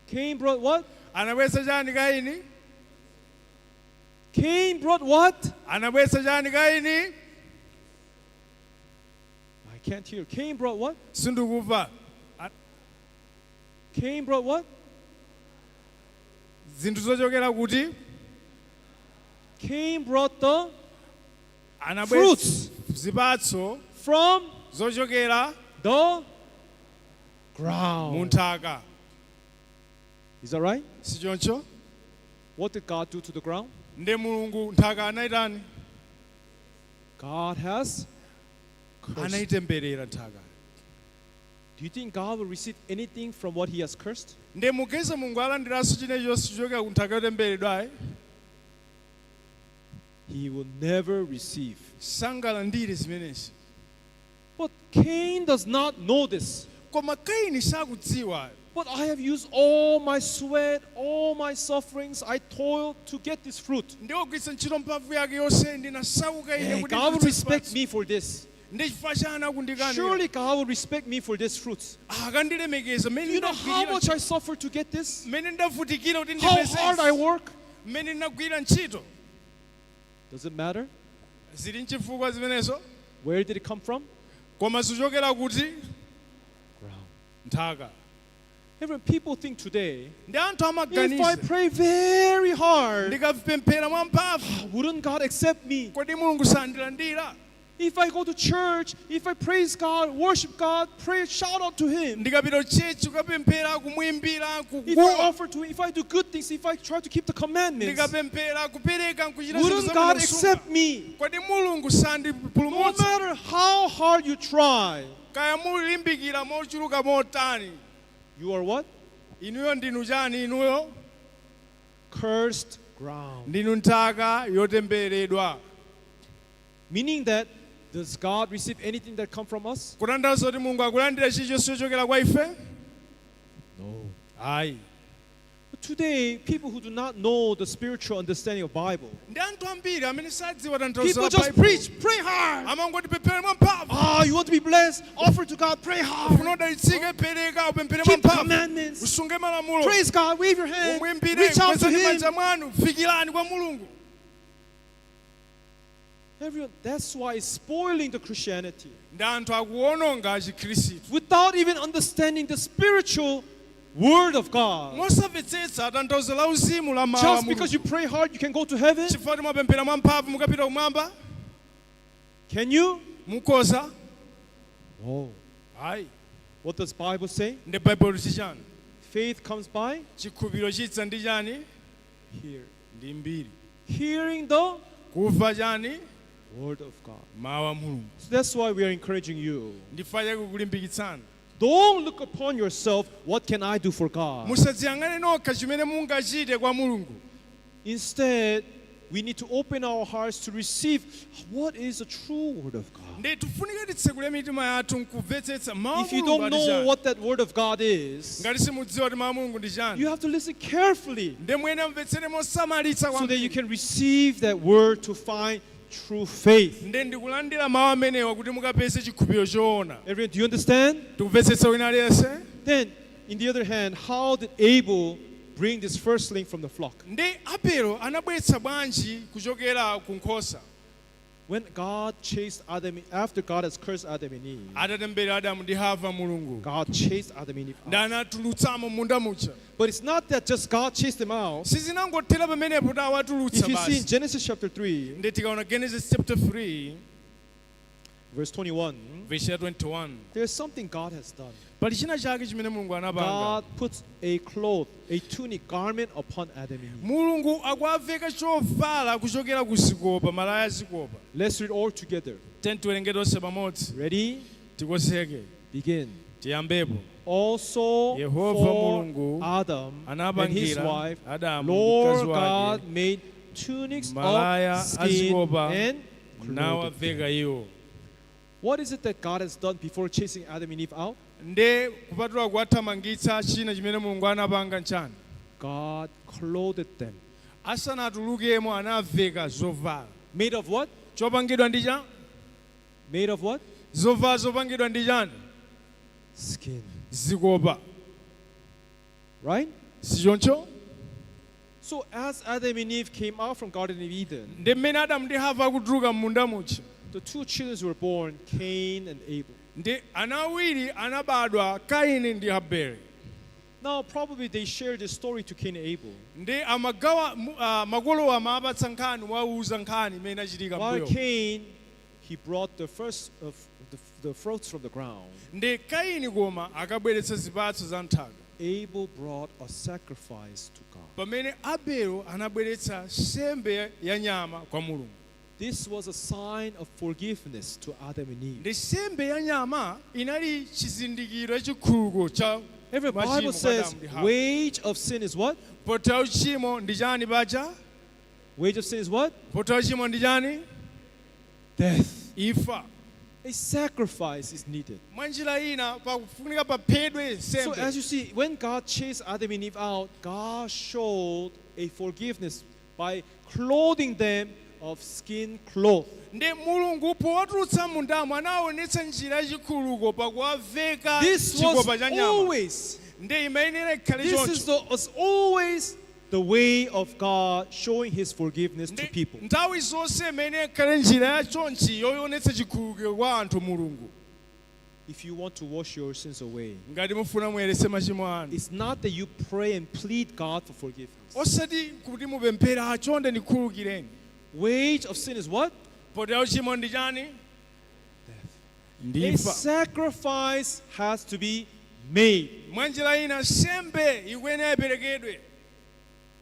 Cain brought what? Anabwetsa chani Kaini? Cain brought what? Anabwetsa chani Kaini? I can't hear. Cain brought what? Sindikuva. Cain brought what? Zinthu zochokera kuti? Cain brought the Anabwetsa fruits zipatso from zochokera the mu ground. nthaka. Is that right? Si choncho? What did God do to the ground? Nde Mulungu nthaka anaitani? God has cursed. Anaitemberera nthaka. Do you think God will receive anything from what he has cursed? Nde mugeza Mulungu alandiranso chilichonse chochokera ku nthaka yotemberedwa? He will never receive. Sangalandire zimenezi. But Cain does not know this. Koma Kaini sakudziwa. But I have used all my sweat, all my sufferings. I toiled to get this fruit. Ndi ogwiritsa ntchito mphamvu yake yonse ndinasauka ine Hey, kuti God will ndipatse respect zipatso. me for this. Ndi chifukwa chani akundikanira? Surely God will respect me for this fruit. Akandilemekeza. Do you know how much I suffered to get this? Mmene ndavutikira kuti How hard I ndipeze. work? Mmene ndagwira ntchito. Does it matter? Zili nchifukwa zimenezo? Where did it come from? Koma zichokera kuti? Ground. Nthaka. Even people think today, Ndi anthu if I amaganiza. pray very hard, Ndikapemphera mwamphamvu. wouldn't God accept me? Kodi Mulungu sandilandira? If I go to church, if I praise God, worship God, pray, shout out to Him. Ndikapita kuchechi kukapemphera kumwimbira If I kukuwa. offer to Him, if I do good things, if I try to keep the commandments, Ndikapemphera kupereka nkuchita wouldn't God accept me? Kodi Mulungu No sandipulumutsa? matter how hard you try, Kaya mulimbikira mochuluka motani. you are what? Inuyo ndinu chani inuyo? Cursed ground. Ndinu nthaka yotembereredwa. Meaning that, does God receive anything that come from us? Kutanthauza kuti Mulungu akulandira chilichonse chochokera kwa ife? No. Ayi. But today, people who do not know the spiritual understanding of Bible, Ndi anthu ambiri amene sadziwa tanthauzo people la just Bible. preach, pray hard. Amangoti pemphere mwamphamvu. Ah, you want to be blessed? Offer to God, pray hard. Ufuna udalitsike pereka upemphere Keep the mwamphamvu. commandments. Usunge malamulo. Praise God, wave your hand, Umwimbire reach out to kwezani Him. manja mwanu. Fikirani kwa Mulungu. Everyone, that's why it's spoiling the Christianity. Ndi anthu akuwononga chikhristu. Without even understanding the spiritual word of God. Mosamvetsetsa tanthauzo la uzimu la mawu a Just because Mulungu. you pray hard, you can go to heaven? Chifukwa kuti mwapemphera mwamphamvu mukapita kumwamba? Can you? Mukoza? No. Ayi. What does Bible say? Ndi Bible chichani? Faith comes by Chikhulupiriro chitsa ndi chani? hear. Ndi mbiri. Hearing the Kumva chani? word of God. Mawu a Mulungu. So that's why we are encouraging you. Ndifuna kukulimbikitsani. Don't look upon yourself, what can I do for God? Musadziyang'ane nokha chimene mungachite kwa Mulungu. Instead, we need to open our hearts to receive what is the true word of God. ndi tifunika titsekule mitima yathu nkumvetsetsa mawu If you mulungu don't ali know chani. what that word of God is, ngati simudziwa kuti mawu mulungu ndi you chani have to listen carefully ndi mwene mvetsere mosamalitsa so that you kwambiri can receive that word to find true faith. ndi ndikulandira mawu amenewa kuti mukapeze chikhulupiriro choona. Everyone, do you understand? tikumvetsetsa wina aliyense. Then, in the other hand, how did Abel bring this firstling from the flock? ndi Abele anabweretsa bwanji kuchokera ku nkhosa. When God chased Adam, after God has cursed Adam and Eve, atatembera Adamu ndi Hava mulungu God chased Adam and Eve ndi out. anatulutsamo munda mucha. But it's not that just God chased them out. sizinangothera pamenepo kuti awatulutsa If you see in basi. Genesis chapter 3, ndi tikaona Genesis chapter 3 verse 21, verse ya 21 there's something God has done. pali china chake chimene mulungu anapanga. God puts a cloth, a tunic garment upon Adam and Eve. mulungu akuaveka chovala kuchokera ku zikopa malaya zikopa. Let's read all together. tiwerenge tonse pamodzi. Ready? tikoseke Begin. tiyambepo. Also Yehova for Mulungu Adam and his anapangira wife, Adamu ndi Lord mkazi God wake made tunics malaya of skin azikopa and clothed them. nawaveka iwo. What is it that God has done before chasing Adam and Eve out? nde kupatula kuwathamangitsa china chimene mulungu anapanga nchani. God clothed them. asanatulukemo anaveka zovala. Made of what? chopangidwa ndi chani? Made of what? zovala zopangidwa ndi chani? Skin. zikopa. Right? sichoncho. So as Adam and Eve came out from Garden of Eden, ndi mmene Adamu ndi Hava akutuluka m'munda mucha. the two children were born, Cain and Abel. ndi ana awiri anabadwa Kaini ndi Abele. Now probably they shared the story to Cain and Abel. ndi amagawa makolo amapatsa nkhani wauza nkhani imene inachitika While mbuyo. Cain, he brought the first of the fruits from the ground. ndi Kaini koma akabweretsa zipatso za nthaka. Abel brought a sacrifice to God. pamene Abele anabweretsa nsembe ya nyama kwa mulungu. This was a sign of forgiveness to Adam and Eve. ndi nsembe ya nyama inali chizindikiro chikhululuko cha Every machimo Bible kwa says Adamu ndi Hava. wage of sin is what? pota uchimo ndi chani pacha? Wage of sin is what? pota uchimo ndi chani? Death. Imfa. A sacrifice is needed. mwanjira ina pakufunika paphedwe So nsembe. as you see, when God chased Adam and Eve out, God showed a forgiveness by clothing them of skin cloth. ndi mulungu powatulutsa mundamo anaonetsa njira yachikhululuko pakuwaveka This chikopa was cha nyama. always, ndi imayenera ikhale this is choncho. was always the way of God showing His forgiveness to people. nthawi zonse imayenera ikhale njira ya chonchi yoyonetsa chikhululuko kwa anthu mulungu. If you want to wash your sins away, ngati mufuna muyeretse machimo anu. it's not that you pray and plead God for forgiveness. osati kuti mupemphera achonde ndikhululukireni. Wage of sin is what? pota uchimo ndi chani? ndi A imfa. sacrifice has to be made. mwanjira ina nsembe ikuyenera iperekedwe.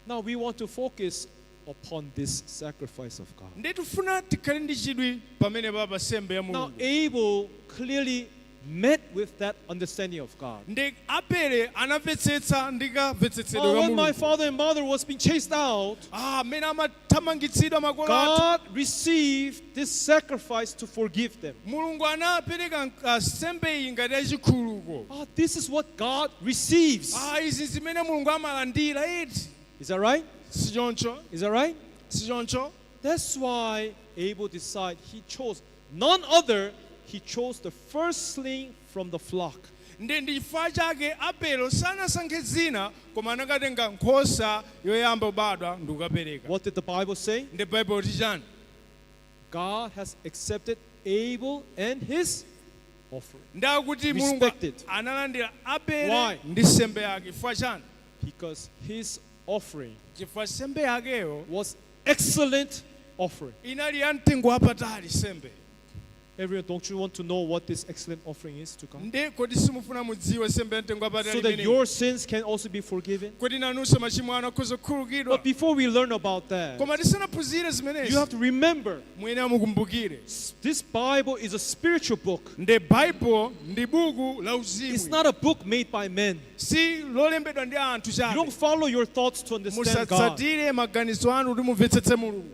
Now we want to focus upon this sacrifice of God. ndi tifuna tikhale ndi chidwi pamene papa nsembe ya Now mulungu. Abel clearly met with that understanding of God. ndi Abele anamvetsetsa ndi kamvetsetsedwe ka When my mulungu. father and mother was being chased out, amene amathamangitsidwa makolo athu. God received this sacrifice to forgive them. mulungu anapereka nsembe iyi ngati yachikhululuko. This is what God receives. izi zimene mulungu amalandira iti. Is that right? sichoncho. Is that right? sichoncho. That's why Abel decided he chose none other. He chose the firstling from the flock. ndi chifukwa chake Abele sanasankhe zina koma anakatenga nkhosa yoyamba kubadwa ndi kukapereka. What did the Bible say? ndi Bible ti chani? God has accepted Abel and his offering. ndakuti mulungu Respected. analandira Abele Why? ndi nsembe yake. chifukwa chani? Because his offering chifukwa nsembe yakeyo was excellent offering. inali ya mtengo wapatali nsembe. Everyone, don't you want to know what this excellent offering is to God? nde kodi simufuna mudziwe sembe mtengo apatali So that imeneyi? your sins can also be forgiven. Kodi nanunso machimo anu akhoza kukhululukidwa? But before we learn about that, Koma tisanaphunzire you zimenezi, have to remember, muyenera mukumbukire. this Bible is a spiritual book. Nde Bible ndi buku la It's uzimu. not a book made by men. Si lolembedwa ndi anthu You chabe. don't follow your thoughts to understand God. Musatsatire maganizo anu kuti mumvetsetse Mulungu.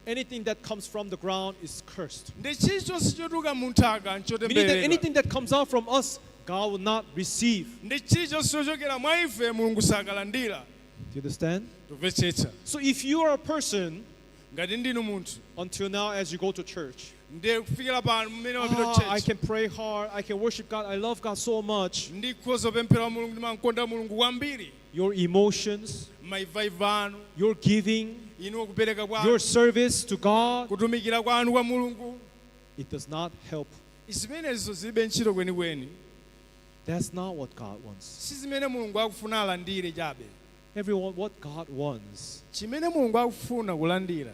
Anything that comes from the ground is cursed. Ndi chilichonse chotuka munthaka Meaning that nchotembereredwa. anything that comes out from us, God will not receive. Ndi chilichonse chochokera mwa ife Mulungu sakalandira. Do you understand? Tumvetsetsa. So if you are a person, Ngati ndinu munthu, until now as you go to church, ndi kufikira pano mmene wapita I church. can pray hard, I can worship God, I love God so much. Ndikhoza kupemphera Mulungu ndimakonda Mulungu kwambiri. Your emotions, Maivaiva anu, your giving, inu kupereka your kwanu, service to God, kutumikira kwanu kwa Mulungu. it does not help. Zimenezo zilibe ntchito kwenikweni. That's not what God wants. Si zimene Mulungu akufuna alandire chabe. Everyone, what God wants, Chimene Mulungu akufuna kulandira.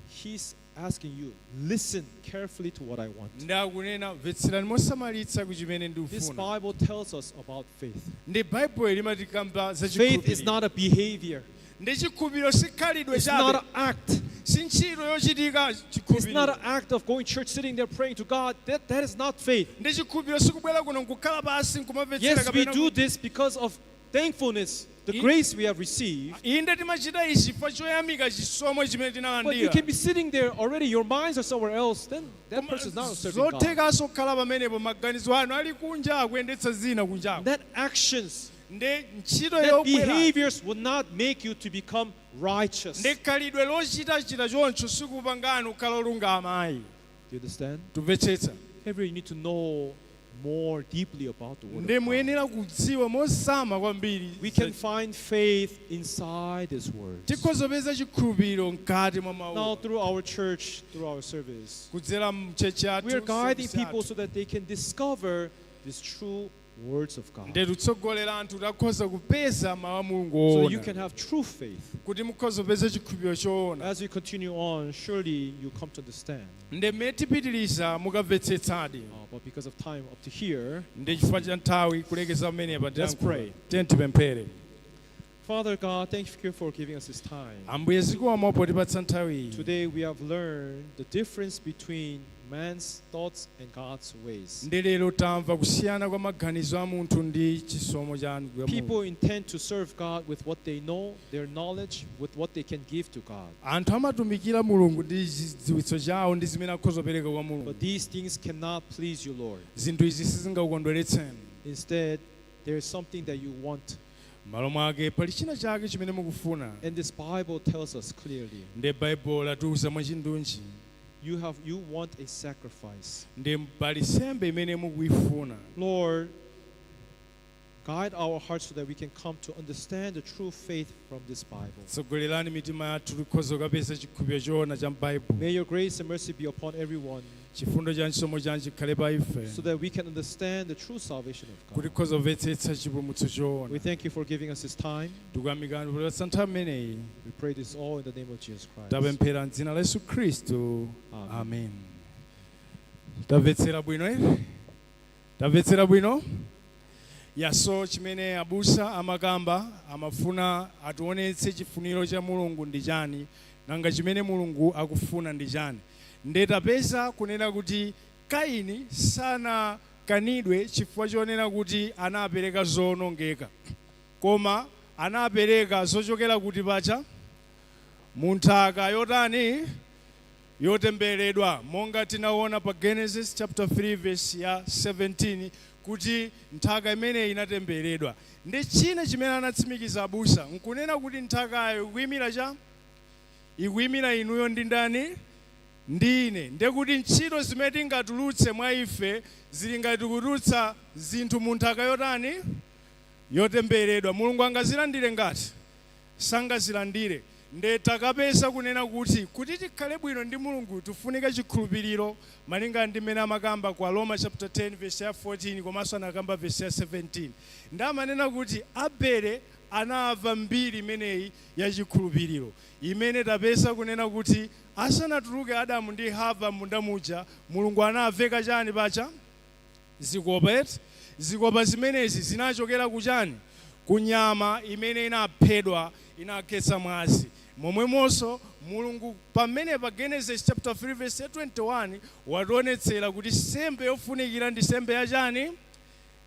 He's asking you, listen carefully to what I want. Ndakunena mvetserani mosamalitsa ku chimene This ndikufuna. Bible tells us about faith. Ndi Bible limatikamba za Faith is chikhulupiriro. not a behavior. Ndi chikhulupiriro si khalidwe It's not chabe. an act. Si ntchito yochitika It's not an chikhulupiriro. act of going to church, sitting there praying to God. That is not faith. Ndi chikhulupiriro sikubwera kuno nkukhala pasi nkumamvetsera Yes, we kapena do kuti- this because of thankfulness, the Ye- grace we have received. Inde timachita ichi chifukwa choyamika chisomo chimene But you tinalandira. can be sitting there already, your minds are somewhere else, then that Koma person is not serving God. zothekanso kukhala pamenepo maganizo anu ali kunja akuyendetsa zina kunjako. That actions, Ndi ntchito that yobwera. behaviors will not make you to become righteous. Ndi khalidwe lochitachita choncho sikupangani kukhala olungama ayi. Do you understand? Tumvetsetsa. Every you need to know more deeply about the Word Ndi of God. muyenera kudziwa mosama kwambiri. We can find faith inside His Word. tikhozopeza chikhulupiriro mkati mwa Now, mawu. through our church, through our service, Kudzera mchechi athu. we are guiding service people athu. so that they can discover these true words of God. Ndi tutsogolera anthu takhoza kupeza mawu a Mulungu So woona. you can have true faith. Kuti mukhozopeza chikhulupiriro choona. As we continue on, surely you come to understand. Ndi mmene tipitiriza mukamvetsetsadi. But because of time up to here, Ndi chifukwa cha nthawi kulekeza pamenepa Let's pray. tiye tipemphere. Father God, thank you for giving us this time. Ambuye zikomo potipatsa nthawi iyi. Today we have learned the difference between man's thoughts and God's ways. Ndi lero tamva kusiyana kwa maganizo a munthu ndi chisomo chanu. People intend to serve God with what they know, their knowledge, with what they can give to God. Anthu amatumikira Mulungu ndi zidziwitso chawo ndi zimene akhozopereka kwa Mulungu. But these things cannot please you, Lord. Zinthu izi sizingakukondweretseni. Instead, there is something that you want. M'malo mwake pali china chake chimene mukufuna. And this Bible tells us clearly. Ndi Bible latiuza mwachindunji. You want a sacrifice. Ndi pali nsembe imene mukuyifuna. Lord, guide our hearts so that we can come to understand the true faith from this Bible. Tsogolerani mitima yathu tikhoza kupeza chikhulupiriro choona cha Bible. May your grace and mercy be upon everyone Chifundo cha chisomo chanu chikhale pa ife. so that we can understand the true salvation of Kuti God. khozomvetsetsa chipulumutso choona. We thank you for giving us this time. Tikuyamikani potipatsa nthawi imeneyi. We pray this all in the name of Jesus Christ. Tapemphera m'dzina la Yesu Khristu. Amen. Amen. Tamvetsera bwino ere? Tamvetsera bwino? Yaso chimene abusa amakamba amafuna ationetse chifuniro cha Mulungu ndi chani nanga chimene Mulungu akufuna ndi chani. Ndetapeza kunena kuti Kaini sanakanidwe chifukwa chonena kuti anapereka zoonongeka. Koma anapereka zochokera kuti pacha munthaka yotani yotembereredwa monga tinaona pa Genesis chapter 3 verse ya 17 kuti nthaka imene inatembereredwa. Ndi china chimene anatsimikiza abusa nkunena kuti nthakayo ikuyimira cha ikuyimira inuyo ndi ndani ndi ine. Ndekuti ntchito zimene tingatulutse mwa ife zili ngati kutulutsa zinthu mu nthaka yotani yotembereredwa. Mulungu angazilandire ngati sangazilandire. Nde takapeza kunena kuti tikhale bwino ndi Mulungu tifunika chikhulupiriro malinga ndi mmene amakamba kwa Roma chapter 10 verse ya 14 komanso anakamba verse ya 17. Ndamanena kuti Abele anamva mbiri imeneyi ya chikhulupiriro imene tapeza kunena kuti asanatuluke Adamu ndi Hava munda muja, Mulungu anaveka chani pacha? Zikopa eti. Zikopa zimenezi zinachokera kuchani? Kunyama imene inaphedwa inakhetsa mwazi. Momwemonso Mulungu pamene pa Genesis chapter 3 verse 21 wationetsera kuti sembe yofunikira ndi sembe ya chani?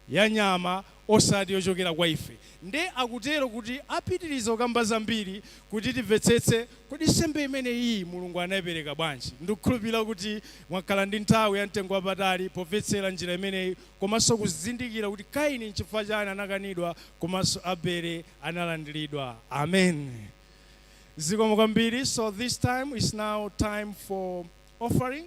Ya nyama, osati yochokera kwa ife. Nde akutero kuti apitiriza kukamba zambiri kuti timvetsetse kuti sembe imene iyi Mulungu anayipereka bwanji. Ndikukhulupirira kuti mwakhala ndi nthawi ya mtengo wapatali pomvetsera njira imeneyi, komanso kuzindikira kuti Kaini n'chifukwa chani anakanidwa, komanso Abele analandiridwa. Amen. Zikomo kwambiri. So this time is now time for offering.